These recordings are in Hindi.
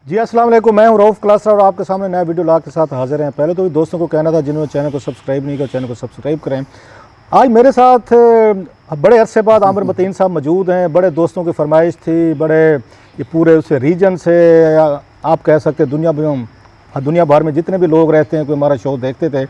जी अस्सलाम वालेकुम, मैं हूं रऊफ़ क्लास और आपके सामने नया वीडियो लाग के साथ हाजिर हैं। पहले तो दोस्तों को कहना था जिन्होंने चैनल को सब्सक्राइब नहीं किया चैनल को सब्सक्राइब करें। आज मेरे साथ बड़े अरसे बाद आमिर मतीन साहब मौजूद हैं। बड़े दोस्तों की फरमाइश थी, बड़े ये पूरे उस रीजन से आप कह सकते दुनिया भर में जितने भी लोग रहते हैं कोई हमारा शो देखते थे,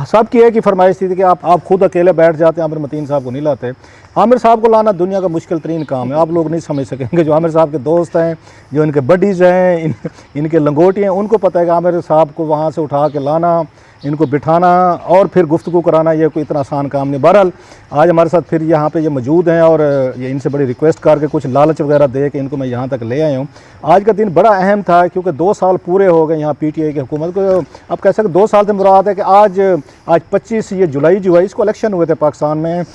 सबकी एक ही फरमाइश थी कि आप खुद अकेले बैठ जाते हैं, आमिर मतीन साहब को नहीं लाते। आमिर साहब को लाना दुनिया का मुश्किल तरीन काम है, आप लोग नहीं समझ सकेंगे। जो आमिर साहब के दोस्त हैं, जो इनके बडीज़ हैं, इनके लंगोटी हैं, उनको पता है कि आमिर साहब को वहाँ से उठा के लाना, इनको बिठाना और फिर गुफ्तगू कराना ये कोई इतना आसान काम नहीं। बहरहाल आज हमारे साथ फिर यहाँ पे ये मौजूद हैं और ये इनसे बड़ी रिक्वेस्ट करके कुछ लालच वगैरह दे के इनको मैं यहाँ तक ले आया हूँ। आज का दिन बड़ा अहम था क्योंकि 2 साल पूरे हो गए यहाँ पीटीआई की हुकूमत को। आप कह सकते 2 साल से मुराद है कि आज 25 ये जुलाई जो है इसको इलेक्शन हुए थे पाकिस्तान में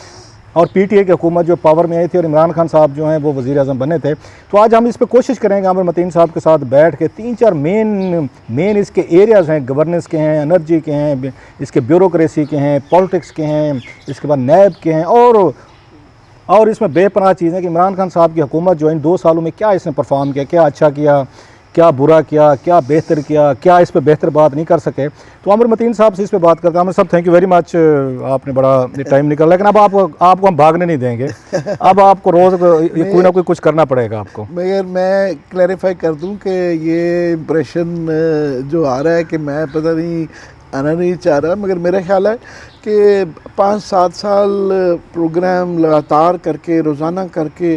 और पीटीआई की हुकूमत जो पावर में आई थी और इमरान खान साहब जो हैं वो वज़ीर आज़म बने थे। तो आज हम इस पर कोशिश करेंगे आमिर मतीन साहब के साथ बैठ के 3-4 मेन इसके एरियाज़ हैं, गवर्नेंस के हैं, एनर्जी के हैं, इसके ब्यूरोक्रेसी के हैं, पॉलिटिक्स के हैं, इसके बाद नैब के हैं और इसमें बेपनाह चीज़ें कि इमरान खान साहब की हुकूमत जो इन 2 सालों में क्या इसने परफॉर्म किया, क्या अच्छा किया, क्या बुरा किया, क्या बेहतर किया, क्या इस पे बेहतर बात नहीं कर सके। तो आमिर मतीन साहब से इस पे बात करते हैं। आमिर साहब थैंक यू वेरी मच, आपने बड़ा टाइम निकाला, लेकिन अब आपको हम भागने नहीं देंगे। अब आपको रोज़ कोई ना कोई कुछ करना पड़ेगा आपको। मगर मैं क्लैरिफाई कर दूं कि ये इम्प्रेशन जो आ रहा है कि मैं पता नहीं आना नहीं चाह रहा, मगर मेरा ख्याल है कि 5-7 साल प्रोग्राम लगातार करके रोज़ाना करके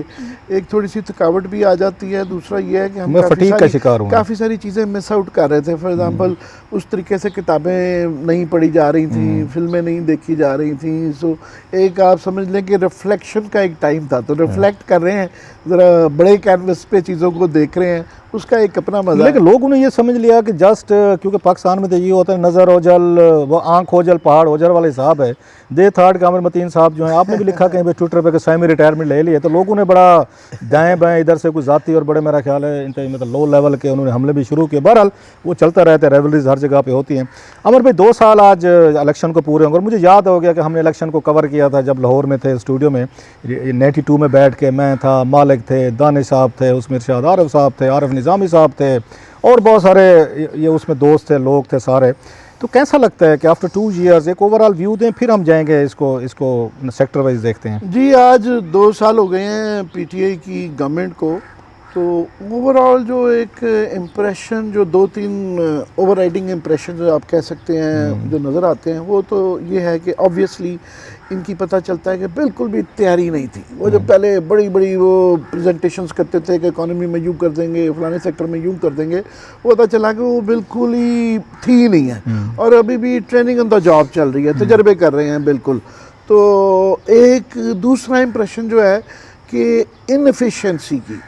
एक थोड़ी सी थकावट भी आ जाती है। दूसरा ये है कि हम काफ़ी सारी चीज़ें मिस आउट कर रहे थे। फॉर एग्ज़ाम्पल उस तरीके से किताबें नहीं पढ़ी जा रही थी, फिल्में नहीं देखी जा रही थी। सो एक आप समझ लें कि रिफ्लेक्शन का एक टाइम था, तो रिफ्लेक्ट कर रहे हैं, ज़रा बड़े कैनवस पे चीज़ों को देख रहे हैं, उसका एक अपना मज़ा। लेकिन लोगों ने ये समझ लिया कि जस्ट क्योंकि पाकिस्तान में तो ये होता है नज़र ओझल वो आँख ओझल पहाड़ ओझल वाले साहब है, दे थर्ड के आमिर मतीन साहब जो हैं, आपने भी लिखा कहीं पे ट्विटर पे कि सेमी रिटायरमेंट ले लिए, तो लोगों ने बड़ा दाएं बाएं इधर से कुछ जाती और बड़े मेरा ख्याल है इंतहा मतलब लो लेवल के उन्होंने हमले भी शुरू किए। बहरहाल वो चलता रहता है, रेवलरीज हर जगह पे होती हैं। अमर भाई 2 साल आज इलेक्शन को पूरे होंगे और मुझे याद हो गया कि हमने इलेक्शन को कवर किया था जब लाहौर में थे स्टूडियो में 92 में बैठ के, मैं था, मालिक थे, दानिश साहब थे, उसमें इरशाद आरिफ साहब थे, आरिफ निज़ामी साहब थे और बहुत सारे ये उसमें दोस्त थे, लोग थे सारे। तो कैसा लगता है कि आफ्टर 2 ईयर्स एक ओवरऑल व्यू दें, फिर हम जाएंगे इसको सेक्टर वाइज देखते हैं। जी आज 2 साल हो गए हैं पीटीआई की गवर्नमेंट को, तो ओवरऑल जो एक इम्प्रेशन जो 2-3 ओवरराइडिंग इम्प्रेशन जो आप कह सकते हैं जो नज़र आते हैं, वो तो ये है कि ऑब्वियसली इनकी पता चलता है कि बिल्कुल भी तैयारी नहीं थी। वो जो पहले बड़ी बड़ी वो प्रेजेंटेशंस करते थे कि इकोनॉमी में यूँ कर देंगे, फलाने सेक्टर में यूँ कर देंगे, वो पता चला कि वो बिल्कुल ही थी नहीं है और अभी भी ट्रेनिंग ऑन द जॉब चल रही है, तजर्बे कर रहे हैं बिल्कुल। तो एक दूसरा इम्प्रेशन जो है कि इनएफिशिएंसी की,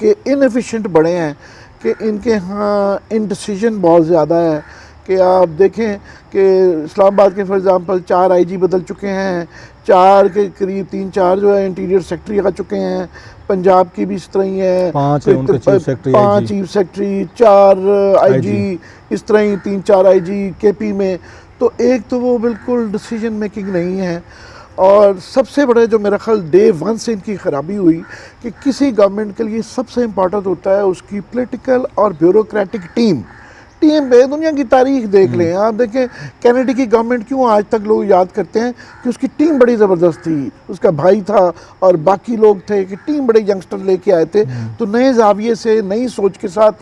कि इनएफिशिएंट बड़े हैं, कि इनके यहाँ इनडिसीजन बहुत ज़्यादा है। कि आप देखें कि इस्लामाबाद के फॉर एग्ज़ाम्पल 4 आईजी बदल चुके हैं, 4 के करीब 3-4 जो है इंटीरियर सेक्रेटरी आ चुके हैं, पंजाब की भी इस तरह ही है 5 चीफ सेक्रेटरी, 4 आईजी, इस तरह ही 3-4 आईजी केपी में। तो एक तो वो बिल्कुल डिसीजन मेकिंग नहीं है और सबसे बड़ा जो मेरा ख्याल डे 1 से इनकी ख़राबी हुई कि किसी गवर्नमेंट के लिए सबसे इम्पॉर्टेंट होता है उसकी पॉलिटिकल और ब्यूरोक्रेटिक टीम पे। दुनिया की तारीख देख लें आप, देखें कैनेडी की गवर्नमेंट क्यों आज तक लोग याद करते हैं कि उसकी टीम बड़ी ज़बरदस्त थी, उसका भाई था और बाकी लोग थे कि टीम बड़े यंगस्टर लेके आए थे, तो नए जाविये से नई सोच के साथ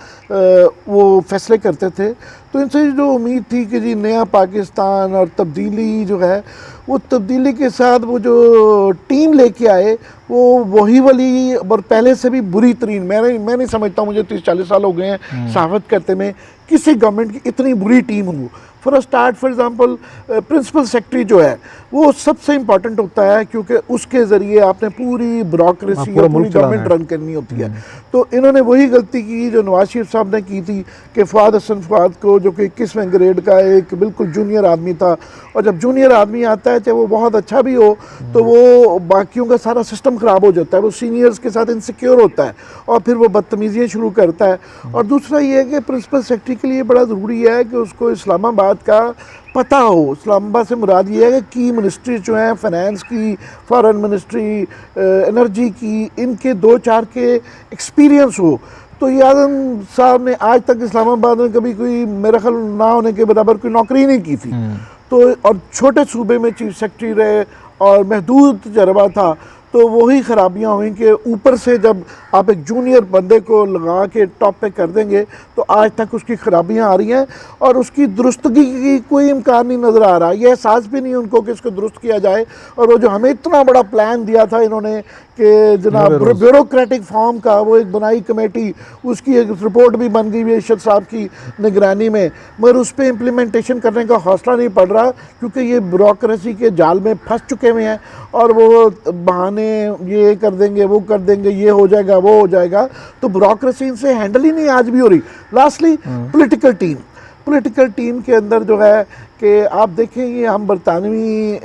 वो फैसले करते थे। तो इनसे जो उम्मीद थी कि जी नया पाकिस्तान और तब्दीली जो है, वो तब्दीली के साथ वो जो टीम लेके आए वो वही वाली और पहले से भी बुरी तरीन, मैं नहीं समझता, मुझे 30-40 साल हो गए हैं सहाफत करते में, किसी गवर्नमेंट की इतनी बुरी टीम हो। For start for example principal secretary जो है वो सबसे इम्पॉर्टेंट होता है क्योंकि उसके ज़रिए आपने पूरी ब्यूरोक्रेसी या पूरी गवर्नमेंट रन करनी होती है। तो इन्होंने वही गलती की जो नवाज शरीफ साहब ने की थी कि फ़वाद हसन फ़वाद को, जो कि 21वें ग्रेड का एक बिल्कुल जूनियर आदमी था, और जब जूनियर आदमी आता है चाहे वो बहुत अच्छा भी हो तो वो बाकियों का सारा सिस्टम ख़राब हो जाता है, वो सीनियर्स के साथ इनसिक्योर होता है और फिर वो बदतमीज़ियाँ शुरू करता है। और दूसरा ये है कि प्रिंसिपल सेक्रेटरी के लिए बड़ा ज़रूरी है कि उसको इस्लामाबाद का पता हो। इस्लामाबाद से मुराद ये है कि की मिनिस्ट्री जो हैं, फाइनेंस की, फॉरेन मिनिस्ट्री, एनर्जी की, इनके 2-4 के एक्सपीरियंस हो। तो ये आजम साहब ने आज तक इस्लामाबाद में कभी कोई मेरा ख्याल ना होने के बराबर कोई नौकरी नहीं की थी। तो और छोटे सूबे में चीफ सेक्रेटरी रहे और महदूद तजर्बा था, तो वही खराबियां हुई कि ऊपर से जब आप एक जूनियर बंदे को लगा के टॉप पे कर देंगे तो आज तक उसकी खराबियां आ रही हैं और उसकी दुरुस्तगी की कोई इम्कान नहीं नज़र आ रहा। ये एहसास भी नहीं उनको कि इसको दुरुस्त किया जाए। और वो जो हमें इतना बड़ा प्लान दिया था इन्होंने कि जनाब ब्यूरोक्रेटिक फॉर्म का वो एक बनाई कमेटी, उसकी एक रिपोर्ट भी बन गई इरशाद साहब की निगरानी में, मगर उस पर इम्प्लीमेंटेशन करने का हौसला नहीं पड़ रहा क्योंकि ये ब्यूरोक्रेसी के जाल में फंस चुके हुए हैं और वो बहाने ये कर देंगे, वो कर देंगे, ये हो जाएगा, वो हो जाएगा, तो ब्यूरोक्रेसी इनसे हैंडल ही नहीं आज भी हो रही। लास्टली पॉलिटिकल टीम के अंदर जो है कि आप देखें ये हम बरतानवी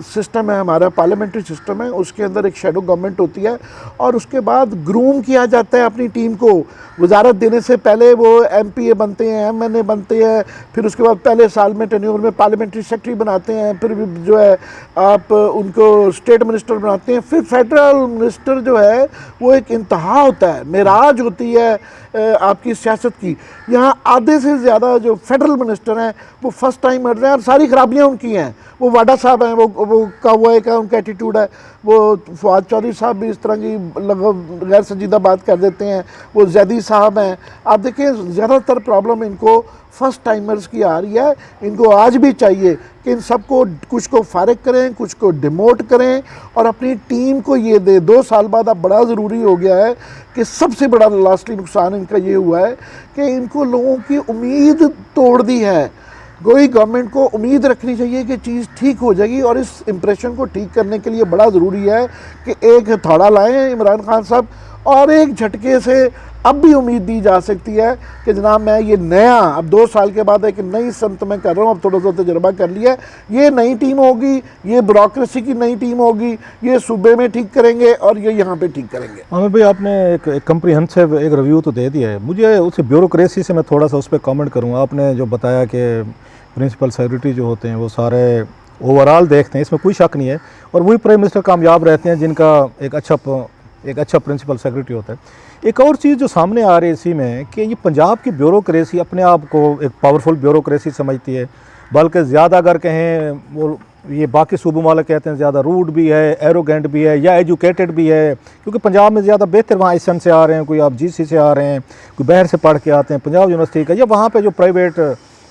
सिस्टम है, हमारा पार्लियामेंट्री सिस्टम है, उसके अंदर एक शेडो गवर्नमेंट होती है और उसके बाद ग्रूम किया जाता है अपनी टीम को। वजारत देने से पहले वो MPA बनते हैं, MNA बनते हैं, फिर उसके बाद पहले साल में टेन्योर में पार्लियामेंट्री सेक्रेटरी बनाते हैं, फिर जो है आप उनको स्टेट मिनिस्टर बनाते हैं, फिर फेडरल मिनिस्टर जो है वो एक इंतहा होता है, मेराज होती है आपकी सियासत की। यहाँ आधे से ज़्यादा जो फेडरल मिनिस्टर हैं वो फर्स्ट टाइम मर रहे हैं और सारी खराबियाँ उनकी हैं। वो वाडा साहब हैं, वो काउबॉय का उनका एटीट्यूड है, वो फवाद चौधरी साहब भी इस तरह की लगभग गैर संजीदा बात कर देते हैं, वो जैदी साहब हैं। आप देखें ज़्यादातर प्रॉब्लम इनको फर्स्ट टाइमर्स की आ रही है। इनको आज भी चाहिए कि इन सबको कुछ को फारिग करें, कुछ को डिमोट करें और अपनी टीम को ये दे। 2 साल बाद अब बड़ा ज़रूरी हो गया है कि सबसे बड़ा लास्टली नुकसान इनका ये हुआ है कि इनको लोगों की उम्मीद तोड़ दी है। कोई गवर्नमेंट को उम्मीद रखनी चाहिए कि चीज़ ठीक हो जाएगी और इस इम्प्रेशन को ठीक करने के लिए बड़ा ज़रूरी है कि एक हथौड़ा लाएं इमरान खान साहब और एक झटके से अब भी उम्मीद दी जा सकती है कि जनाब मैं ये नया अब 2 साल के बाद एक नई संत में कर रहा हूँ, अब थोड़ा सा तजर्बा कर लिया, ये नई टीम होगी, ये ब्यूरोक्रेसी की नई टीम होगी, ये सूबे में ठीक करेंगे और ये यहाँ पे ठीक करेंगे। आमिर भाई आपने एक कम्प्रीहेंसिव एक रिव्यू तो दे दिया है, मुझे उस ब्यूरोक्रेसी से मैं थोड़ा सा उस पर कमेंट करूँगा। आपने जो बताया कि प्रिंसिपल सेक्रेटरी जो होते हैं वो सारे ओवरऑल देखते हैं, इसमें कोई शक नहीं है, और वही प्राइम मिनिस्टर कामयाब रहते हैं जिनका एक अच्छा प्रिंसिपल सेक्रेटरी होता है। एक और चीज़ जो सामने आ रही है इसी में कि ये पंजाब की ब्यूरोक्रेसी अपने आप को एक पावरफुल ब्यूरोक्रेसी समझती है, बल्कि ज़्यादा अगर कहें वो ये बाकी सूबों वाले कहते हैं ज़्यादा रूड भी है, एरोगेंट भी है या एजुकेटेड भी है, क्योंकि पंजाब में ज़्यादा बेहतर वहाँ ISN से आ रहे हैं, कोई आप GC से आ रहे हैं, कोई बाहर से पढ़ के आते हैं पंजाब यूनिवर्सिटी का, या वहाँ पर जो प्राइवेट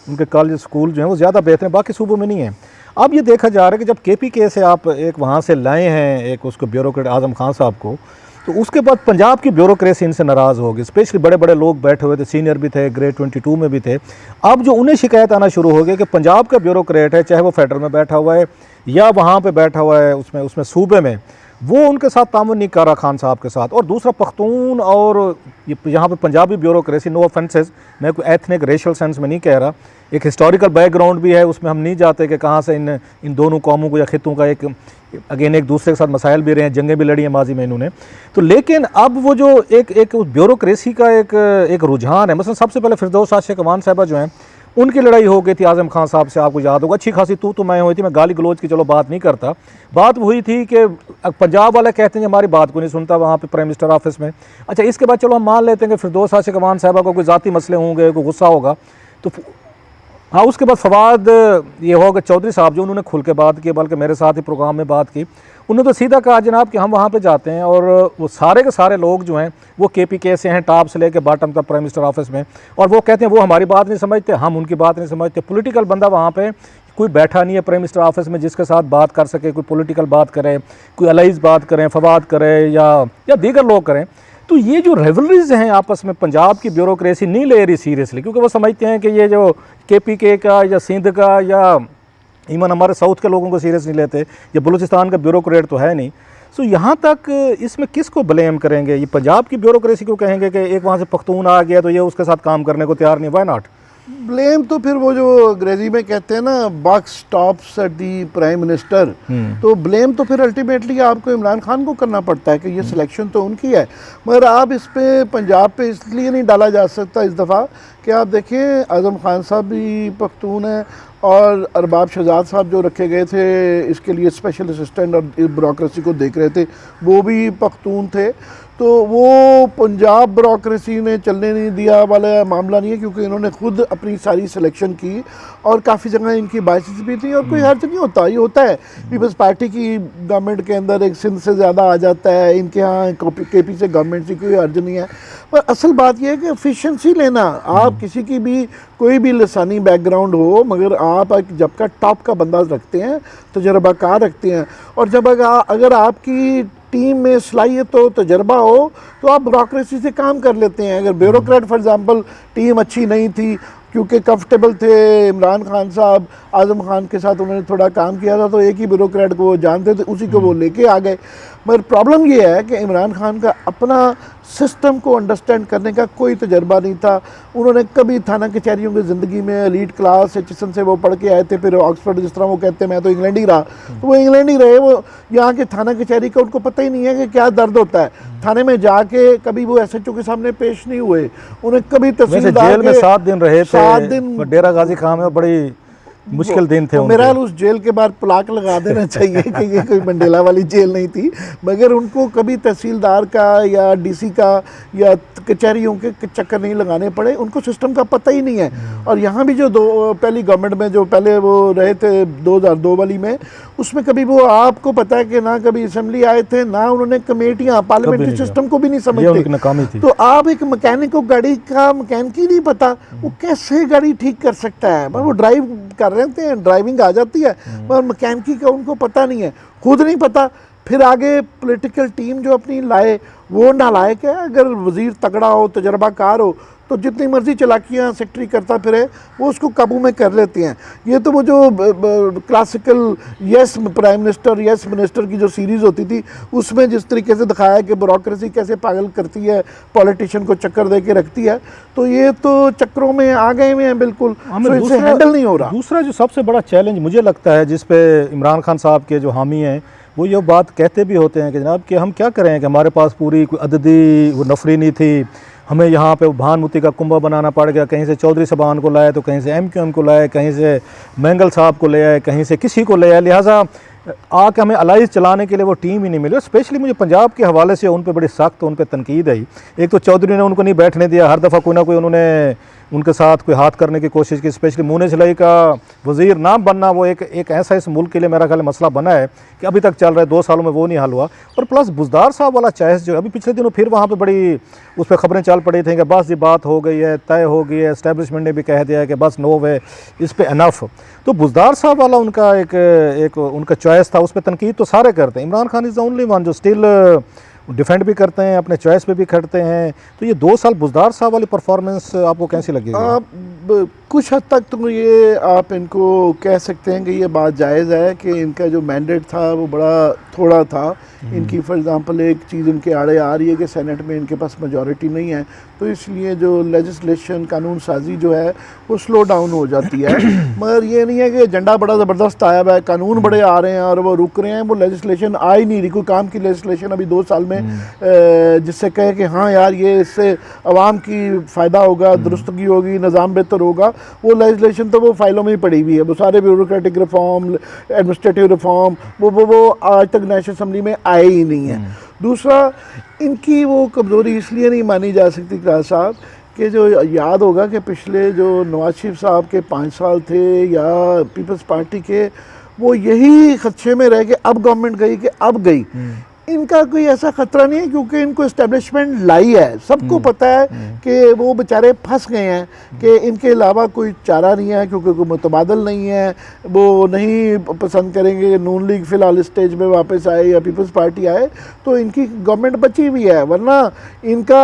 उनके कॉलेज स्कूल जो हैं वो ज़्यादा बेहतर हैं, बाकी सूबों में नहीं है। अब ये देखा जा रहा है कि जब KPK से आप एक वहाँ से लाए हैं एक उसको ब्यूरोक्रेट आज़म खान साहब को, तो उसके बाद पंजाब की ब्यूरोक्रेसी इनसे नाराज़ हो गई। स्पेशली बड़े बड़े लोग बैठे हुए थे, सीनियर भी थे, ग्रेड 22 में भी थे। अब जो उन्हें शिकायत आना शुरू हो गई कि पंजाब का ब्यूरोक्रेट है, चाहे वो फेडरल में बैठा हुआ है या वहाँ पे बैठा हुआ है उसमें सूबे में, वो उनके साथ तामुन नहीं कर रहा खान साहब के साथ। और दूसरा पख्तून और ये यहाँ पे पंजाबी ब्यूरोक्रेसी, नो ऑफेंसेस, मैं कोई एथनिक रेशियल सेंस में नहीं कह रहा, एक हिस्टोरिकल बैकग्राउंड भी है, उसमें हम नहीं जाते कि कहाँ से इन दोनों कौमों को या खितों का एक अगेन एक दूसरे के साथ मसाइल भी रहे हैं, जंगें भी लड़ी हैं माजी में इन्होंने। तो लेकिन अब वो जो एक ब्यूरोक्रेसी का एक रुझान है, मतलब सबसे पहले फिरदौस आशिक अमान साहबा जो हैं उनकी लड़ाई हो गई थी आज़म खान साहब से, आपको याद होगा, अच्छी खासी तू मैं हुई थी, मैं गाली गलोच की चलो बात नहीं करता, बात हुई थी कि पंजाब वाले कहते हैं हमारी बात को नहीं सुनता वहाँ पे प्राइम मिनिस्टर ऑफिस में। अच्छा, इसके बाद चलो हम मान लेते हैं कि फिरदौस आशिक अमान साहबा को कोई ज़ाती मसले होंगे, कोई गुस्सा होगा, तो हाँ उसके बाद फवाद ये होगा चौधरी साहब जो उन्होंने खुल के बात की, बल्कि मेरे साथ ही प्रोग्राम में बात की, उन्होंने तो सीधा कहा जनाब कि हम वहाँ पे जाते हैं और वो सारे के सारे लोग जो हैं वो KPK से हैं, टॉप से लेके बॉटम तक प्राइम मिनिस्टर ऑफिस में, और वो कहते हैं वो हमारी बात नहीं समझते, हम उनकी बात नहीं समझते। पॉलिटिकल बंदा वहाँ पे कोई बैठा नहीं है प्राइम मिनिस्टर ऑफिस में जिसके साथ बात कर सके, कोई पॉलिटिकल बात करे, कोई अलाइज बात करें, फवाद करे या दीगर लोग करें। तो ये जो रेवलरीज हैं आपस में पंजाब की ब्यूरोक्रेसी नहीं ले रही सीरियसली, क्योंकि वो समझते हैं कि ये जो KPK का या सिंध का या इवन हमारे साउथ के लोगों को सीरियस नहीं लेते, ये बलूचिस्तान का ब्यूरोक्रेट तो है नहीं। सो यहाँ तक इसमें किसको ब्लेम करेंगे? ये पंजाब की ब्यूरोक्रेसी को कहेंगे कि एक वहाँ से पख्तून आ गया तो ये उसके साथ काम करने को तैयार नहीं, व्हाई नॉट? ब्लेम तो फिर वो जो अंग्रेजी में कहते हैं ना buck stops at the prime minister, तो ब्लेम तो फिर अल्टीमेटली आपको इमरान खान को करना पड़ता है कि ये सिलेक्शन तो उनकी है। मगर आप इस पे पंजाब पे इसलिए नहीं डाला जा सकता इस दफ़ा कि आप देखें आज़म खान साहब भी पख्तून हैं और अरबाब शहजाद साहब जो रखे गए थे इसके लिए स्पेशल असिस्टेंट और ब्यूरोक्रेसी को देख रहे थे वो भी पख्तून थे। तो वो पंजाब ब्यूरोक्रेसी ने चलने नहीं दिया वाला मामला नहीं है, क्योंकि इन्होंने खुद अपनी सारी सिलेक्शन की और काफ़ी जगह इनकी बाइसेस भी थी और कोई हर्ज नहीं होता। ये होता है पीपल्स पार्टी की गवर्नमेंट के अंदर एक सिंध से ज़्यादा आ जाता है, इनके यहाँ केपी से गवर्नमेंट से कोई हर्ज नहीं है। पर असल बात यह है कि एफिशिएंसी लेना, आप किसी की भी कोई भी लसानी बैकग्राउंड हो, मगर आप जब का टॉप का बंदा रखते हैं, तजर्बाकार रखते हैं, और जब अगर आपकी टीम में सलाहियत हो, तजर्बा हो, तो आप ब्यूरोक्रेसी से काम कर लेते हैं। अगर ब्यूरोक्रेट फॉर एग्जांपल टीम अच्छी नहीं थी, क्योंकि कंफर्टेबल थे इमरान खान साहब, आज़म खान के साथ उन्होंने थोड़ा काम किया था, तो एक ही ब्यूरोक्रेट को वो जानते थे, उसी को वो लेके आ गए। मगर प्रॉब्लम ये है कि इमरान खान का अपना सिस्टम को अंडरस्टैंड करने का कोई तजर्बा नहीं था। उन्होंने कभी थाना कचहरियों की ज़िंदगी में एलीट क्लास एचएसएन से वो पढ़ के आए थे, फिर ऑक्सफोर्ड, जिस तरह वो कहते हैं मैं तो इंग्लैंड ही रहा, तो वो इंग्लैंड ही रहे। वो यहाँ के थाना कचहरी का उनको पता ही नहीं है कि क्या दर्द होता है। थाने में जाके कभी वो एसएचओ के सामने पेश नहीं हुए, उन्हें कभी तहसीलदार जेल में 7 दिन रहे थे, 7 दिन डेरा गाजी खान में बड़ी मुश्किल दिन थे। मेरा उस जेल के बाद प्लाक लगा देना चाहिए कि ये कोई मंडेला वाली जेल नहीं थी, मगर उनको कभी तहसीलदार का या डीसी का या कचहरियों के चक्कर नहीं लगाने पड़े, उनको सिस्टम का पता ही नहीं है। और यहाँ भी जो पहली गवर्नमेंट में जो पहले वो रहे थे 2002 वाली में, उसमें कभी वो आपको पता है कि ना कभी असेंबली आए थे, ना उन्होंने कमेटियाँ पार्लियामेंट्री सिस्टम को भी नहीं समझते। तो आप एक मैकेनिक को गाड़ी का मैकेनिक ही नहीं पता, वो कैसे गाड़ी ठीक कर सकता है? वो ड्राइव कर रहे हैं, ड्राइविंग आ जाती है, मगर मैकेनिकी का उनको पता नहीं है, खुद नहीं पता। फिर आगे पॉलिटिकल टीम जो अपनी लाए वो नालायक है। अगर वजीर तगड़ा हो, तजर्बाकार हो, तो जितनी मर्जी चलाकियाँ सेक्रेटरी करता फिरे, वो उसको काबू में कर लेते हैं। ये तो वो जो classical yes prime minister, yes minister की जो सीरीज़ होती थी, उसमें जिस तरीके से दिखाया कि ब्यूरोक्रेसी कैसे पागल करती है, पॉलिटिशियन को चक्कर दे के रखती है, तो ये तो चक्करों में आ गए हुए हैं बिल्कुल, तो इनसे हैंडल नहीं हो रहा। दूसरा जो सबसे बड़ा चैलेंज मुझे लगता है, जिस पे इमरान खान साहब के जो हामी हैं वो ये बात कहते भी होते हैं कि जनाब कि हम क्या करें कि हमारे पास पूरी कोई अददी वो नफरी नहीं थी, हमें यहाँ पे भानुमती का कुंभा बनाना पड़ गया, कहीं से चौधरी साहबान को लाए तो कहीं से MQM को लाए, कहीं से मैंगल साहब को ले आए, कहीं से किसी को ले आए, लिहाजा आके हमें अलाइज चलाने के लिए वो टीम ही नहीं मिली। स्पेशली मुझे पंजाब के हवाले से उन पे बड़ी सख्त उन पे तनकीद आई। एक तो चौधरी ने उनको नहीं बैठने दिया, हर दफ़ा कोई ना कोई उन्होंने उनके साथ कोई हाथ करने की कोशिश की। स्पेशली मूने सिलाई का वज़ीर ना बनना वो एक ऐसा इस मुल्क के लिए मेरा ख्याल मसला बना है कि अभी तक चल रहा है, 2 सालों में वो नहीं हल हुआ। और प्लस बुज़दार साहब वाला चॉइस जो अभी पिछले दिनों फिर वहाँ पे बड़ी उस पर ख़बरें चल पड़ी थी कि बस ये बात हो गई है, तय हो गई है, एस्टेब्लिशमेंट ने भी कह दिया है कि बस नो वे, इस पे अनफ। तो बुज़दार साहब वाला उनका एक उनका चॉइस था, उस पर तनकीद तो सारे करते हैं। Imran Khan is the only one जो स्टिल डिफेंड भी करते हैं, अपने चॉइस पे भी खड़ते हैं। तो ये 2 साल बुज़दार साहब वाली परफॉर्मेंस आपको कैसी लगेगी? कुछ हद तक तो ये आप इनको कह सकते हैं कि ये बात जायज़ है कि इनका जो मैंडेट था वो बड़ा थोड़ा था। इनकी फॉर एग्ज़ाम्पल एक चीज़ इनके आड़े आ रही है कि सेनेट में इनके पास मेजॉरिटी नहीं है, तो इसलिए जो लेजिस्लेशन कानून साजी जो है वो स्लो डाउन हो जाती है। मगर ये नहीं है कि एजेंडा बड़ा ज़बरदस्त आया हुआ है, कानून बड़े आ रहे हैं और वो रुक रहे हैं, वो लेजिस्लेशन आ ही नहीं रही। कोई काम की लेजिस्लेशन अभी 2 साल में जिससे कहे कि हाँ यार ये इससे आवाम की फ़ायदा होगा, दुरुस्तगी होगी, निज़ाम बेहतर होगा, वो लेजिस्लेशन तो वो फाइलों में ही पड़ी हुई है। वो सारे ब्यूरोक्रेटिक रिफॉर्म, एडमिनिस्ट्रेटिव रिफॉर्म वो आज तक नेशनल असम्बली में आए ही नहीं है। दूसरा, इनकी वो कमज़ोरी इसलिए नहीं मानी जा सकती क्लास साहब कि जो याद होगा कि पिछले जो नवाज शरीफ साहब के 5 साल थे या पीपल्स पार्टी के, वो यही खदशे में रह के अब गवर्नमेंट गई कि अब गई। इनका कोई ऐसा खतरा नहीं है क्योंकि इनको एस्टेब्लिशमेंट लाई है, सबको पता है कि वो बेचारे फंस गए हैं कि इनके अलावा कोई चारा नहीं है, क्योंकि कोई मुतबादल नहीं है। वो नहीं पसंद करेंगे कि नून लीग फ़िलहाल स्टेज में वापस आए या पीपल्स पार्टी आए, तो इनकी गवर्नमेंट बची हुई है। वरना इनका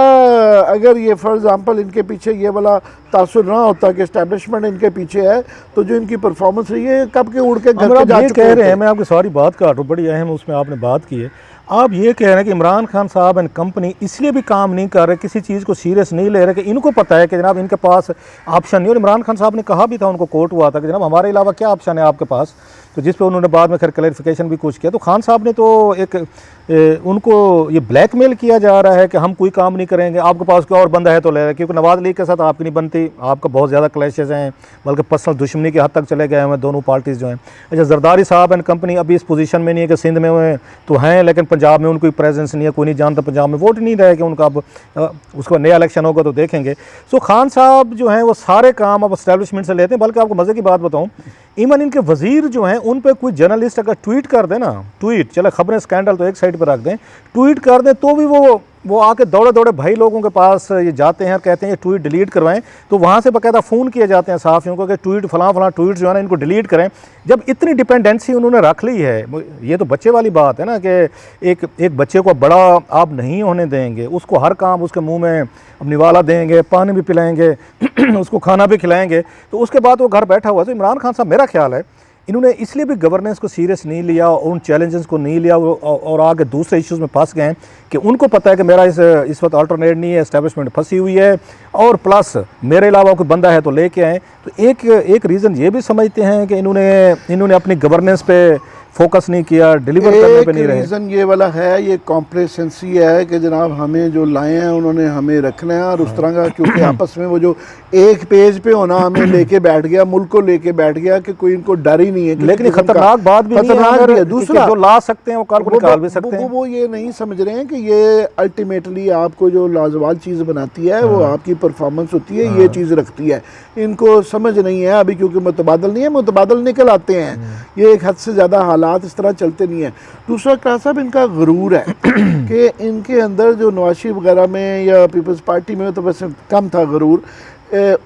अगर ये फॉर एग्ज़ाम्पल इनके पीछे ये वाला तासुर ना होता कि एस्टेब्लिशमेंट इनके पीछे है, तो जो इनकी परफॉर्मेंस रही है कब के उड़ के घर पे जा चुके कह रहे हैं। मैं आपकी सारी बात काट रहा हूँ, बड़ी अहम उसमें आपने बात की है। आप ये कह रहे हैं कि इमरान खान साहब एंड कंपनी इसलिए भी काम नहीं कर रहे, किसी चीज़ को सीरियस नहीं ले रहे कि इनको पता है कि जनाब इनके पास ऑप्शन नहीं। और इमरान खान साहब ने कहा भी था, उनको कोर्ट हुआ था कि जनाब हमारे अलावा क्या ऑप्शन है आपके पास। तो तो जिस पे उन्होंने बाद में खैर क्लैरिफिकेशन भी कुछ किया। तो खान साहब ने तो एक उनको ये ब्लैकमेल किया जा रहा है कि हम कोई काम नहीं करेंगे, आपके पास कोई और बंदा है तो ले रहे, क्योंकि नवाज लीग के साथ आपकी नहीं बनती, आपका बहुत ज़्यादा क्लैशेज हैं, बल्कि पर्सनल दुश्मनी के हद तक चले गए हैं दोनों पार्टीज़ जो हैं। अच्छा, जरदारी साहब एंड कंपनी अभी इस पोजीशन में नहीं है कि सिंध में तो हैं लेकिन पंजाब में उनकी प्रेजेंस नहीं है, कोई नहीं जानता, पंजाब में वोट नहीं रहेगा उनका। अब उसका नया इलेक्शन होगा तो देखेंगे। सो खान साहब जो हैं वो सारे काम अब एस्टैब्लिशमेंट से लेते हैं। बल्कि आपको मज़े की बात बताऊँ, इवन इनके वजीर जो हैं उन पर कोई जर्नलिस्ट अगर ट्वीट कर दे ना, ट्वीट चले खबरें स्कैंडल तो एक साइड पर रख दें, ट्वीट कर दें तो भी वो आके दौड़े दौड़े भाई लोगों के पास ये जाते हैं और कहते हैं ये ट्वीट डिलीट करवाएं। तो वहाँ से बाकायदा फ़ोन किए जाते हैं सहाफ़ियों को कि ट्वीट फलां ट्वीट जो है ना इनको डिलीट करें। जब इतनी डिपेंडेंसी उन्होंने रख ली है, ये तो बच्चे वाली बात है ना कि एक बच्चे को बड़ा आप नहीं होने देंगे, उसको हर काम उसके मुंह में अब निवाला देंगे, पानी भी पिलाएंगे उसको खाना भी खिलाएंगे, तो उसके बाद वो घर बैठा हुआ। तो इमरान खान साहब, मेरा ख्याल है इन्होंने इसलिए भी गवर्नेंस को सीरियस नहीं लिया और उन चैलेंजेस को नहीं लिया और आगे दूसरे इश्यूज़ में फंस गए हैं कि उनको पता है कि मेरा इस वक्त अल्टरनेट नहीं है, एस्टैब्लिशमेंट फंसी हुई है और प्लस मेरे अलावा कोई बंदा है तो लेके आए। तो एक रीज़न ये भी समझते हैं कि इन्होंने अपनी गवर्नेंस पे फोकस नहीं किया, डिलीवर करने पे नहीं रहे। रीज़न ये वाला है, ये कॉम्प्लेसेंसी है कि जनाब हमें जो लाए हैं उन्होंने हमें रखना है और उस तरह का, क्योंकि आपस में वो जो एक पेज पे होना हमें लेके बैठ गया, मुल्क को लेके बैठ गया कि कोई इनको डर ही नहीं है। लेकिन खतरनाक बात भी नहीं है, दूसरा जो ला सकते हैं वो कार को निकाल भी सकते हैं। वो ये नहीं समझ रहे हैं कि ये अल्टीमेटली आपको जो लाजवाल चीज़ बनाती है वो आपकी परफॉर्मेंस होती है, ये चीज़ रखती है। इनको समझ नहीं है अभी, क्योंकि मुतबादल नहीं है, मुतबादल निकल आते हैं, ये एक हद से ज़्यादा हालात इस तरह चलते नहीं है। दूसरा क्या साहब, इनका गुरूर है कि इनके अंदर जो नवाज शरीफ वगैरह में या पीपल्स पार्टी में तो वैसे कम था गुरूर,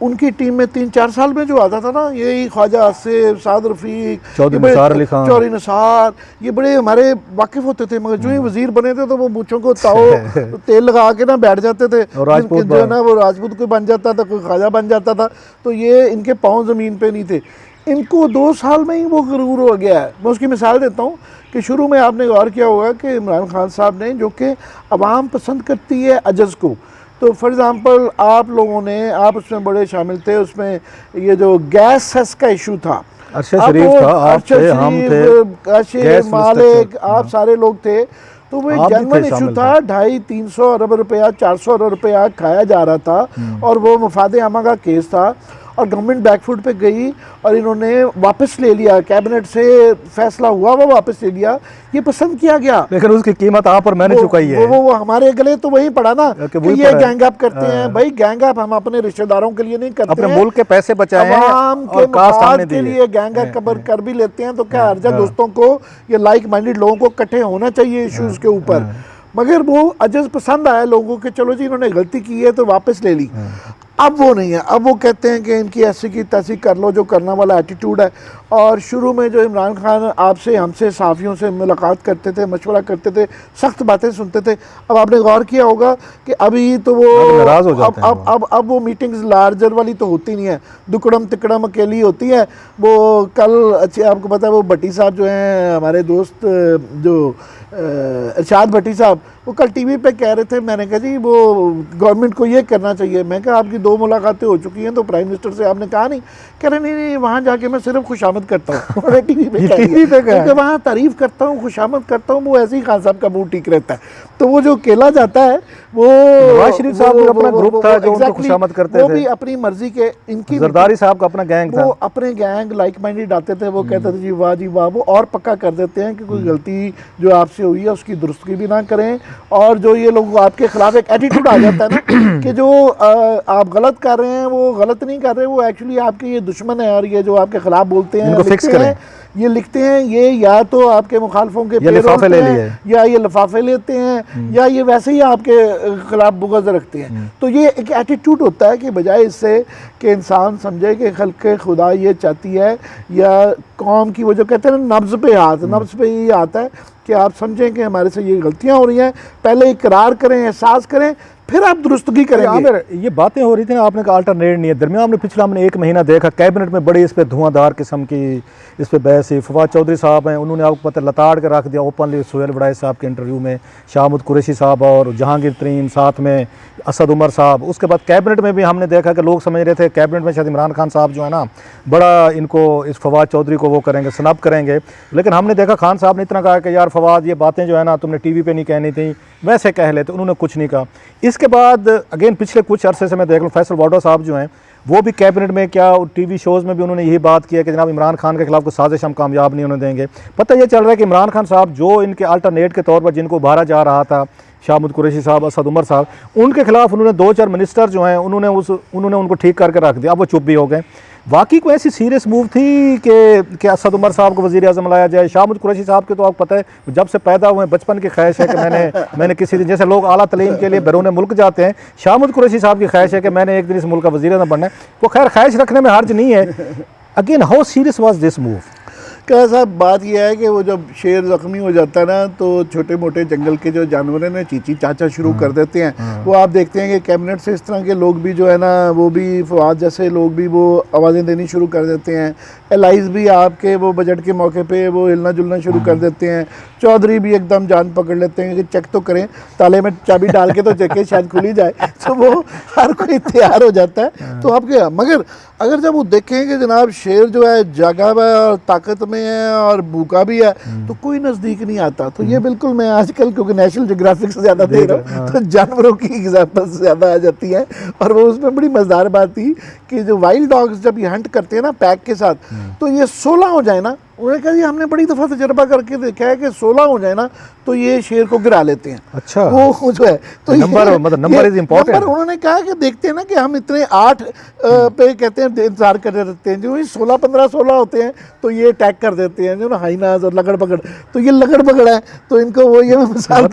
उनकी टीम में 3-4 साल में जो आता था ना, यही ख्वाजा आसिफ, साद रफीक, चौधरी निसार, ये बड़े हमारे वाकिफ होते थे, मगर जो ही वजीर बने थे तो वो मूंछों को तेल लगा के ना बैठ जाते थे, जो है ना वो राजपूत कोई बन जाता था, कोई ख्वाजा बन जाता था, तो ये इनके पाँव ज़मीन पे नहीं थे। इनको 2 साल में ही वो गुरूर हो गया है। मैं उसकी मिसाल देता हूँ कि शुरू में आपने गौर किया होगा कि इमरान खान साहब ने, जो कि अवाम पसंद करती है अजज़ को, तो फॉर एग्ज़ाम्पल आप लोगों ने, आप उसमें बड़े शामिल थे, उसमें ये जो गैस सेस का इशू था, अरशद शरीफ था, आप थे, हम थे, मालिक, आप सारे लोग थे, तो वो एक जनरल इशू था। 250-300 अरब रुपया, 400 अरब रुपया खाया जा रहा था और वो मफाद आमा का केस था और गवर्नमेंट बैकफुट पे गई और इन्होंने वापस ले लिया, कैबिनेट से फैसला हुआ वो वापस ले लिया, ये पसंद किया गया। लेकिन उसकी कीमत आप और मैंने चुकाई है। वो हमारे गले तो वही पड़ा ना कि ये गैंग अप करते हैं। भाई गैंग अप हम अपने रिश्तेदारों के लिए नहीं करते, अपने मुल्क के पैसे बचाए हैं, आवाम के मफाद के लिए गैंग अप कर भी लेते हैं। तो क्या हर्जा दोस्तों को, ये लाइक माइंडेड लोगों को इकट्ठे होना चाहिए इश्यूज के ऊपर, मगर वो अजज पसंद आया लोगों के, चलो जी इन्होंने गलती की है तो वापस ले ली। अब वो नहीं है, अब वो कहते हैं कि इनकी ऐसी की तैसी कर लो, जो करना वाला एटीट्यूड है। और शुरू में जो इमरान खान आपसे, हमसे, साफ़ियों से मुलाकात करते थे, मशवरा करते थे, सख्त बातें सुनते थे, अब आपने गौर किया होगा कि अभी तो वो नाराज़ हो जाते हैं। अब वो मीटिंग्स लार्जर वाली तो होती नहीं है, दुकड़म तिकड़म अकेली होती है। वो कल, अच्छे आपको पता है वो भट्टी साहब जो हैं हमारे दोस्त, जो इरशाद भट्टी साहब, वो कल टीवी पे कह रहे थे, मैंने कहा जी वो गवर्नमेंट को ये करना चाहिए। मैं कहा आपकी 2 मुलाकातें हो चुकी हैं तो प्राइम मिनिस्टर से आपने कहा नहीं? कह रहे नहीं वहाँ जाके मैं सिर्फ खुशामद करता हूँ। उन्होंने टीवी पे कहा वहाँ तारीफ करता हूँ, खुशामद करता हूँ, वो ऐसे ही खान साहब का मुंह ठीक रहता है। तो वो जो केला जाता है वो नवाज शरीफ साहब का अपना ग्रुप था जो उनको खुशामद करते थे, वो भी अपनी मर्जी के, इनकी जरदारी साहब का अपना गैंग था, वो अपने गैंग लाइक माइंडेड आते थे, वो कहते थे जी वाह, वो और पक्का कर देते हैं कि कोई गलती जो आपसे हुई है उसकी दुरुस्तगी भी ना करें। और जो ये लोग आपके खिलाफ एक एटीट्यूड आ जाता है ना कि जो आप गलत कर रहे हैं वो गलत नहीं कर रहे, वो एक्चुअली आपके ये दुश्मन है और ये जो आपके खिलाफ बोलते हैं, ये लिखते हैं, ये या तो आपके मुखालफों के लिफाफे ले लिए, या ये लिफाफे लेते हैं, या ये वैसे ही आपके खिलाफ बुग़्ज़ रखते हैं। तो ये एक एटीट्यूड होता है कि बजाय इससे कि इंसान समझे कि खल्क़ खुदा ये चाहती है, या कौम की वो जो कहते हैं ना नब्ज़ पे हाथ, नब्ज़ पे ये आता है कि आप समझें कि हमारे से ये गलतियां हो रही हैं, पहले इकरार करें, एहसास करें, फिर आप दुरुस्तगी करेंगे। आमिर, ये बातें हो रही थी ना, आपने कहा अल्टरनेट नहीं है, दरमियान में पिछला हमने 1 महीना देखा कैबिनेट में बड़ी इस पे धुआंधार किस्म की इस पे बहस हुई। फवाद चौधरी साहब हैं, उन्होंने आपको पता लताड़ के रख दिया ओपनली सुहेल वड़ाई साहब के इंटरव्यू में, शाहमुद कुरैशी साहब और जहांगीर तरीन, साथ में असद उमर साहब। उसके बाद कैबिनेट में भी हमने देखा कि लोग समझ रहे थे कैबिनेट में शायद इमरान खान साहब जो है ना बड़ा इनको इस फवाद चौधरी को वो करेंगे, स्नब करेंगे, लेकिन हमने देखा खान साहब ने इतना कहा कि यार फवाद ये बातें जो है ना तुमने टीवी पे नहीं कहनी थी, वैसे कह लेते, उन्होंने कुछ नहीं कहा। इसके बाद अगेन पिछले कुछ अरसे से मैं देख लूँ फैसल वाडो साहब जो हैं वो भी कैबिनेट में क्या टीवी शोज़ में भी उन्होंने यही बात किया कि जनाब इमरान खान के खिलाफ कोई साजिश हम कामयाब नहीं होने देंगे। पता ये चल रहा है कि इमरान खान साहब जो इनके अल्टरनेट के तौर पर जिनको उभारा जा रहा था, शाहमुद कुरैशी साहब, असद उमर साहब, उनके खिलाफ उन्होंने 2-4 मिनिस्टर जो हैं उन्होंने उनको ठीक करके रख दिया। अब वो चुप भी हो गए। वाकई कोई ऐसी सीरियस मूव थी कि असद उमर साहब को वज़ीर आज़म लाया जाए? शाहमुद कुरैशी साहब के तो आपको पता है जब से पैदा हुए बचपन की ख्वाहिश है कि मैंने किसी दिन, जैसे लोग आला तलीम के लिए बैरून मुल्क जाते हैं, शाहमुद कुरैशी साहब की ख्वाहिश है कि मैंने एक दिन इस मुल्क का वज़ीर आज़म बनना है। वो खैर ख्वाहिश रखने में हर्ज नहीं है। Again how serious was this move? क्या साहब, बात यह है कि वो जब शेर ज़ख्मी हो जाता है ना तो छोटे मोटे जंगल के जो जानवर हैं ना चीची चाचा शुरू कर देते हैं। वो आप देखते हैं कि कैबिनेट से इस तरह के लोग भी जो है ना वो भी फवाद जैसे लोग भी वो आवाज़ें देनी शुरू कर देते हैं। एलाइज भी आपके वो बजट के मौके पे वो हिलना जुलना शुरू कर देते हैं। चौधरी भी एकदम जान पकड़ लेते हैं कि चेक तो करें, ताले में चाबी डाल के तो चेक शायद खुली जाए। तो वो हर कोई तैयार हो जाता है। तो आप क्या, मगर अगर जब वो देखें कि जनाब शेर जो है जागा हुआ है और ताकत में है और भूखा भी है तो कोई नज़दीक नहीं आता। तो ये बिल्कुल मैं आजकल क्योंकि नेशनल जियोग्राफिक से ज़्यादा दे रहा हूँ तो जानवरों की एग्जाम्पल ज़्यादा आ जाती है। और वो उसमें बड़ी मज़ेदार बात थी कि जो वाइल्ड डॉग्स जब ये हंट करते हैं ना पैक के साथ, तो ये 16 हो जाए ना, उन्होंने कहा जी हमने बड़ी दफ़ा तजर्बा करके देखा है कि 16 हो जाए ना तो ये शेर को गिरा लेते हैं। अच्छा, वो जो है तो नंबर इज इम्पोर्टेंट। उन्होंने कहा कि देखते हैं ना कि हम इतने 8 पे कहते हैं इंतजार कर रहते हैं, जो 16, 15, 16 होते हैं तो ये अटैक कर देते हैं जो ना हाइनाज और लगड़ पकड़। तो ये लगड़ पकड़ है तो इनको वो ये मिसाल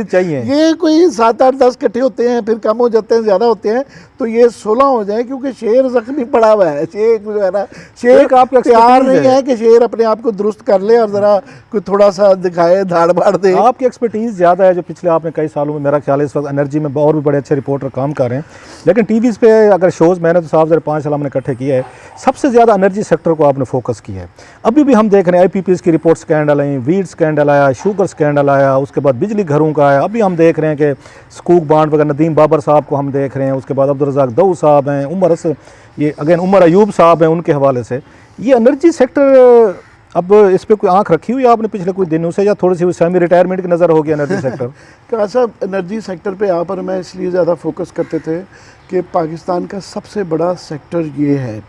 चाहिए, ये कोई 7, 8, 10 इकट्ठे होते हैं फिर कम हो जाते हैं, ज़्यादा होते हैं, तो ये 16 हो जाए क्योंकि शेर जख्मी पड़ा हुआ है। शेर जो है ना, शेर तैयार नहीं है कि शेर अपने आप को दुरुस्त कर ले और ज़रा कोई थोड़ा सा दिखाए, धाड़ बाड़ दे। आपकी एक्सपर्टीज़ ज़्यादा है जो पिछले आपने कई सालों में, मेरा ख्याल है इस वक्त एनर्जी में और भी बड़े अच्छे रिपोर्टर काम कर रहे हैं। लेकिन टीवीज़ पे अगर शोज़ मैंने तो साहब 5 साल हमने इकट्ठे किया है, सबसे ज़्यादा एनर्जी सेक्टर को आपने फोकस किया है। अभी भी हम देख रहे हैं IPPs की रिपोर्ट स्कैंडल आई, वीड स्कैंडल आया, शुगर स्कैंडल आया, उसके बाद बिजली घरों का आया। अभी हम देख रहे हैं कि स्कूक बांड वगैरह नदीम बाबर साहब को हम देख रहे हैं, उसके बाद अब्दुल रज़ाक दऊ साहब हैं, उमर अयूब साहब हैं, उनके हवाले से ये एनर्जी सेक्टर अब इस पे कोई आंख रखी हुई है आपने पिछले कुछ दिनों से, या थोड़ी सी सेमी रिटायरमेंट की नज़र होगी एनर्जी सेक्टर? क्या साहब, एनर्जी सेक्टर पे यहाँ पर मैं इसलिए ज़्यादा फोकस करते थे कि पाकिस्तान का सबसे बड़ा सेक्टर ये है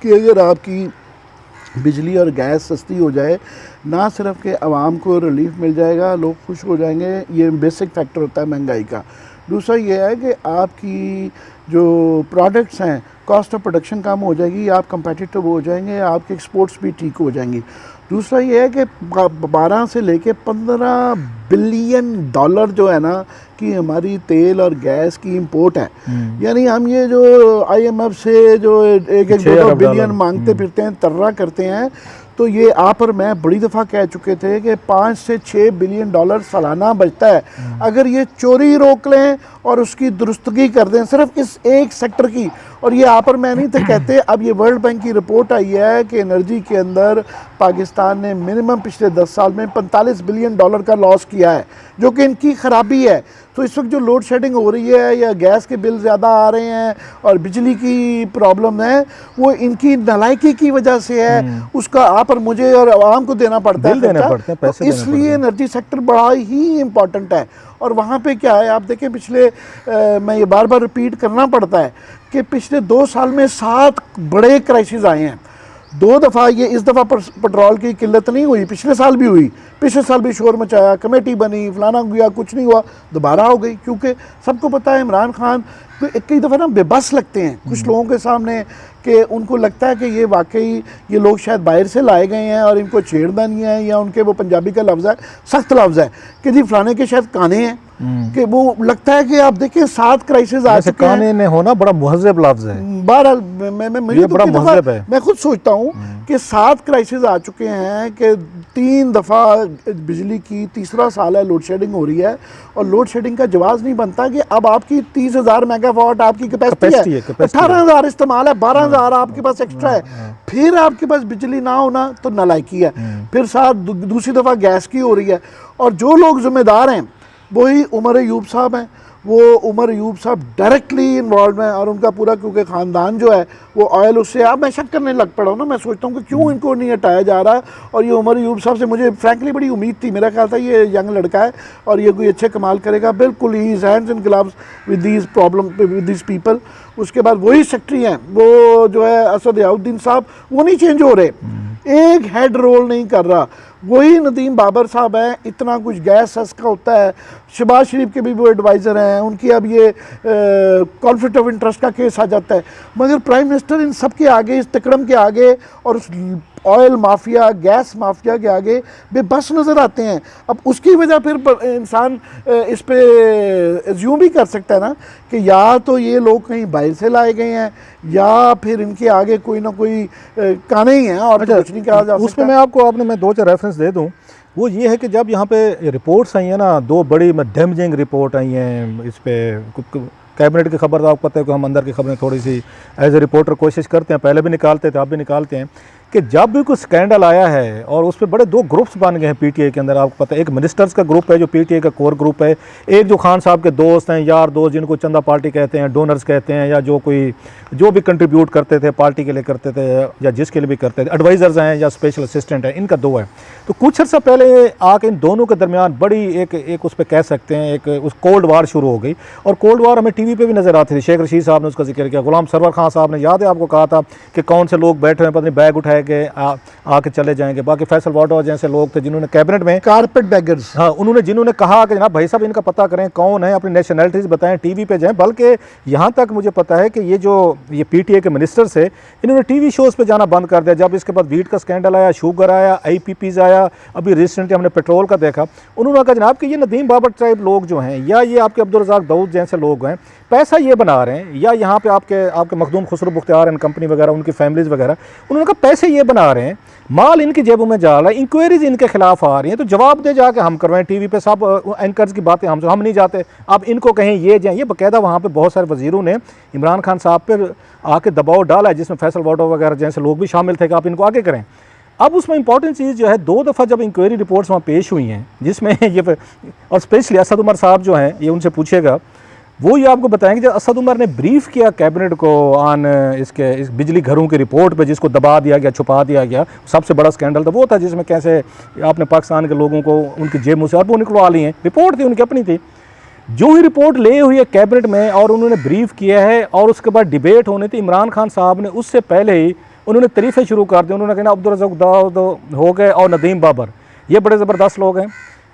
कि अगर आपकी बिजली और गैस सस्ती हो जाए, ना सिर्फ कि आवाम को रिलीफ मिल जाएगा, लोग खुश हो जाएंगे, ये बेसिक फैक्टर होता है महंगाई का। दूसरा ये है कि आपकी जो प्रोडक्ट्स हैं कॉस्ट ऑफ प्रोडक्शन कम हो जाएगी, आप कंपेटिटिव हो जाएंगे, आपके एक्सपोर्ट्स भी ठीक हो जाएंगी। दूसरा ये है कि 12 से लेके 15 बिलियन डॉलर जो है ना कि हमारी तेल और गैस की इंपोर्ट है। यानी हम ये जो IMF से जो 1-2 बिलियन मांगते फिरते हैं, तर्रा करते हैं, तो ये आप और मैं बड़ी दफ़ा कह चुके थे कि 5 से 6 बिलियन डॉलर सालाना बचता है। अगर ये चोरी रोक लें और उसकी दुरुस्तगी कर दें सिर्फ इस एक सेक्टर की, और ये आप और मैं नहीं थे कहते, अब ये वर्ल्ड बैंक की रिपोर्ट आई है कि एनर्जी के अंदर पाकिस्तान ने मिनिमम पिछले 10 साल में 45 बिलियन डॉलर का लॉस किया है, जो कि इनकी ख़राबी है। तो इस वक्त जो लोड शेडिंग हो रही है या गैस के बिल ज़्यादा आ रहे हैं और बिजली की प्रॉब्लम है, वो इनकी नालायकी की वजह से है। उसका आप और मुझे और आवाम को देना पड़ता है, पैसे। तो इसलिए एनर्जी सेक्टर बड़ा ही इम्पॉर्टेंट है। और वहाँ पे क्या है, आप देखें पिछले मैं ये बार बार रिपीट करना पड़ता है कि पिछले 2 साल में 7 बड़े क्राइसिस आए हैं। 2 दफ़ा ये, इस दफ़ा पेट्रोल की किल्लत नहीं हुई, पिछले साल भी हुई, पिछले साल भी शोर मचाया, कमेटी बनी, फलाना गया, कुछ नहीं हुआ, दोबारा हो गई। क्योंकि सबको पता है इमरान खान कई दफ़ा ना बेबस लगते हैं कुछ लोगों के सामने कि उनको लगता है कि ये वाकई ये लोग शायद बाहर से लाए गए हैं और इनको छेड़ना नहीं है, या उनके वो पंजाबी का लफ्ज़ है, सख्त लफ्ज़ है कि जी फलाने के शायद काने हैं कि वो लगता है कि आप देखिए 7 क्राइसिस आ जैसे चुके हैं। काने ने होना बड़ा मुहज़्ज़ब लफ्ज़ है। बहरहाल मुझे ये तो बड़ा कई दफ़ा मुहज़्ज़ब है। मैं खुद सोचता हूँ कि 7 क्राइसिस आ चुके हैं कि 3 दफ़ा बिजली की, तीसरा साल है लोड शेडिंग हो रही है, और लोड शेडिंग का जवाब नहीं बनता कि अब आपकी 30,000 मेगावाट आपकी कैपेसिटी है, 18,000 इस्तेमाल है, 12,000 आपके पास एक्स्ट्रा है, फिर आपके पास बिजली ना होना तो नालायकी है। फिर साथ दूसरी दफ़ा गैस की हो रही है, और जो लोग जिम्मेदार हैं वही उमर अयूब साहब हैं। वो उमर अयूब साहब डायरेक्टली इन्वॉल्व हैं, और उनका पूरा क्योंकि ख़ानदान जो है वो ऑयल उससे, अब मैं शक करने लग पड़ा हूँ ना, मैं सोचता हूँ कि क्यों इनको नहीं हटाया जा रहा। और ये उमर अयूब साहब से मुझे फ्रैंकली बड़ी उम्मीद थी, मेरा ख्याल था ये यंग लड़का है और ये कोई अच्छे कमाल करेगा। बिल्कुल he is hands in gloves with these problem, with these people. उसके बाद वही सेक्रेटरी हैं, वो जो है असद याउद्दीन साहब, वो नहीं चेंज हो रहे, एक हेड रोल नहीं कर रहा। वही नदीम बाबर साहब हैं, इतना कुछ गैस सस का होता है। शहबाज शरीफ के भी वो एडवाइज़र हैं, उनकी अब ये कॉन्फ्लिक्ट ऑफ इंटरेस्ट का केस आ जाता है। मगर प्राइम मिनिस्टर इन सब के आगे, इस तिकड़म के आगे और उस ऑयल माफिया, गैस माफिया के आगे बेबस नज़र आते हैं। अब उसकी वजह फिर इंसान इस पे एज्यूम भी कर सकता है ना कि या तो ये लोग कहीं बाहर से लाए गए हैं, या फिर इनके आगे कोई ना कोई काने ही हैं, और तो कुछ नहीं कहा जा सकता। उसमें मैं 2-4 रेफरेंस दे दूं। वो ये है कि जब यहाँ पे रिपोर्ट्स आई हैं ना, 2 बड़ी डैमेजिंग रिपोर्ट आई हैं इस पे, कैबिनेट की खबर तो आपको पता है कि हम अंदर की खबरें थोड़ी सी एज ए रिपोर्टर कोशिश करते हैं, पहले भी निकालते थे, आप भी निकालते हैं, कि जब भी कोई स्कैंडल आया है और उस पर बड़े 2 ग्रुप्स बन गए हैं पीटीआई के अंदर। आपको पता है, एक मिनिस्टर्स का ग्रुप है जो पीटीआई का कोर ग्रुप है, एक जो खान साहब के दोस्त हैं, यार दोस्त, जिनको चंदा पार्टी कहते हैं, डोनर्स कहते हैं, या जो भी कंट्रीब्यूट करते थे पार्टी के लिए करते थे, या जिसके लिए भी करते थे, एडवाइज़र्स हैं या स्पेशल असिस्टेंट हैं, इनका 2 है। तो कुछ अर्सा पहले आके इन दोनों के दरमियान बड़ी एक उस पर कह सकते हैं एक उस कोल्ड वार शुरू हो गई। और कोल्ड वार हमें टीवी पे भी नज़र आती थी। शेख रशीद साहब ने उसका जिक्र किया, गुलाम सरवर खान साहब ने, याद है आपको, कहा था कि कौन से लोग बैठे हैं, पता नहीं बैग उठाए के आके चले जाएंगे। बाकी फैसल वाडा जैसे लोग थे जिन्होंने कैबिनेट में, कारपेट बैगर्स, हाँ, जिन्होंने कहा कि जनाब भाई साहब इनका पता करें कौन है, अपनी नेशनैलिटीज़ बताएं, टीवी पे जाएं। बल्कि यहाँ तक मुझे पता है कि ये पीटीआई के मिनिस्टर्स है, इन्होंने टीवी शोज़ पे जाना बंद कर दिया। जब इसके बाद वीट का स्कैंडल आया, शुगर आया, आईपीपीज़ आया, अभी रिसेंटली हमने पेट्रोल का देखा, उन्होंने कहा जनाब कि ये नदीम बाबर टाइप लोग जो हैं, या ये आपके अब्दुल रज़ाक दाऊद जैसे लोग हैं, पैसा ये बना रहे हैं, या यहाँ पे आपके मखदूम खुसरो बुख्तियार एंड कंपनी वगैरह, उनकी फैमिलीज़ वगैरह, उन्होंने कहा पैसे ये बना रहे हैं, माल इनकी जेबों में जा रहा है, इंक्वायरीज इनके खिलाफ आ रही हैं, तो जवाब दे जाके हम करवाएं टीवी पे। सब एंकर्स की बातें हम नहीं जाते, आप इनको कहें ये जाएँ। ये बाकायदा वहाँ पे बहुत सारे वजीरों ने इमरान खान साहब पर आके दबाव डाला है, जिसमें फैसल वाडो वगैरह जैसे लोग भी शामिल थे कि आप इनको आगे करें। अब उसमें इंपॉर्टेंट चीज़ जो है, 2 दफ़ा जब इंक्वायरी रिपोर्ट्स वहाँ पेश हुई हैं, जिसमें ये, और स्पेशली असद उमर साहब जो हैं, ये उनसे पूछेगा, वो ये आपको बताएंगे जब असद उमर ने ब्रीफ किया कैबिनेट को ऑन इस बिजली घरों की रिपोर्ट पे, जिसको दबा दिया गया, छुपा दिया गया, सबसे बड़ा स्कैंडल था वो था, जिसमें कैसे आपने पाकिस्तान के लोगों को उनकी जेब में से और वो निकलवा ली हैं। रिपोर्ट थी उनकी अपनी थी, जो ही रिपोर्ट ले हुई है कैबिनेट में और उन्होंने ब्रीफ किया है, और उसके बाद डिबेट होनी थी, इमरान खान साहब ने उससे पहले ही उन्होंने तारीफ़ें शुरू कर दी। उन्होंने कहा अब्दुल रज़ाक दाऊद हो गए और नदीम बाबर, ये बड़े ज़बरदस्त लोग हैं,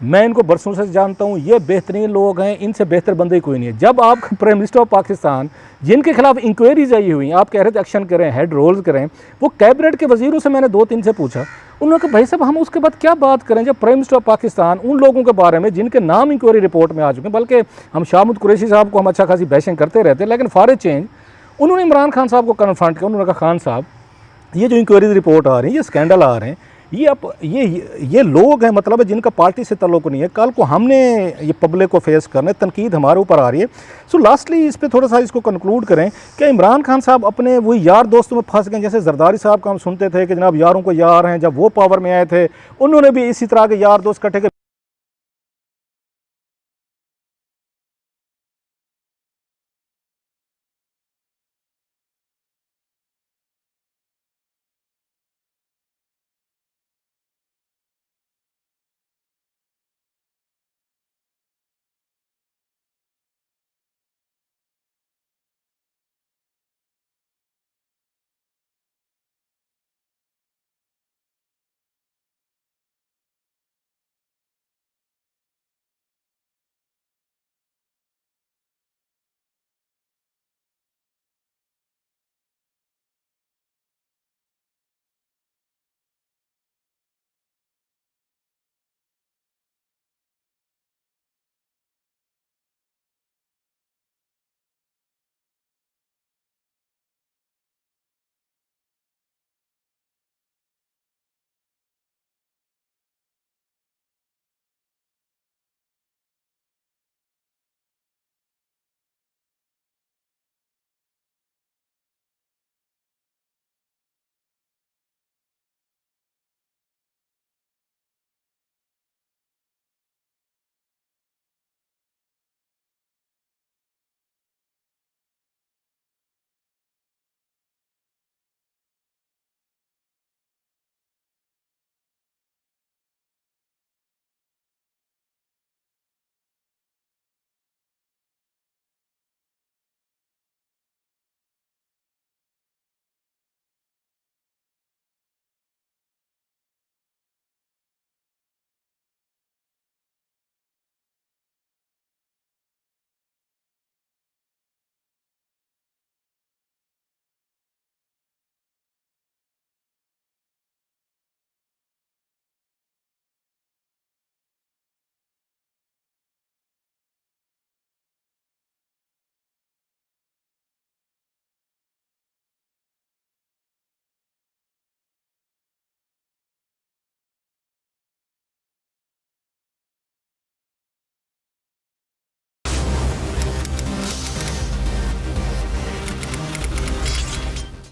मैं इनको बरसों से जानता हूँ, ये बेहतरीन लोग हैं, इनसे बेहतर बंदे कोई नहीं है। जब आप प्राइम मिनिस्टर ऑफ पाकिस्तान, जिनके खिलाफ इंक्वायरीज आई हुई, आप कह रहे थे एक्शन करें, हेड रोल्स करें, वो कैबिनेट के वजीरों से मैंने 2-3 से पूछा, उन्होंने कहा भाई साहब हम उसके बाद क्या बात करें जब प्राइम मिनिस्टर ऑफ पाकिस्तान उन लोगों के बारे में जिनके नाम इंक्वायरी रिपोर्ट में आ चुके हैं। बल्कि हम शाहमुद कुरैशी साहब को हम अच्छा खासी बैशिंग करते रहते हैं, लेकिन फॉर ए चेंज उन्होंने इमरान खान साहब को कन्फ्रंट किया। उन्होंने कहा खान साहब, ये जो इंक्वायरी रिपोर्ट आ रही है, ये स्कैंडल आ रहे हैं, ये लोग हैं, मतलब है जिनका पार्टी से ताल्लुक नहीं है, कल को हमने ये पब्लिक को फेस करना है, तनकीद हमारे ऊपर आ रही है। सो लास्टली इस पे थोड़ा सा इसको कंक्लूड करें कि इमरान खान साहब अपने वही यार दोस्तों में फंस गए। जैसे जरदारी साहब का हम सुनते थे कि जनाब यारों को यार हैं, जब वो पावर में आए थे उन्होंने भी इसी तरह के यार दोस्त इकट्ठे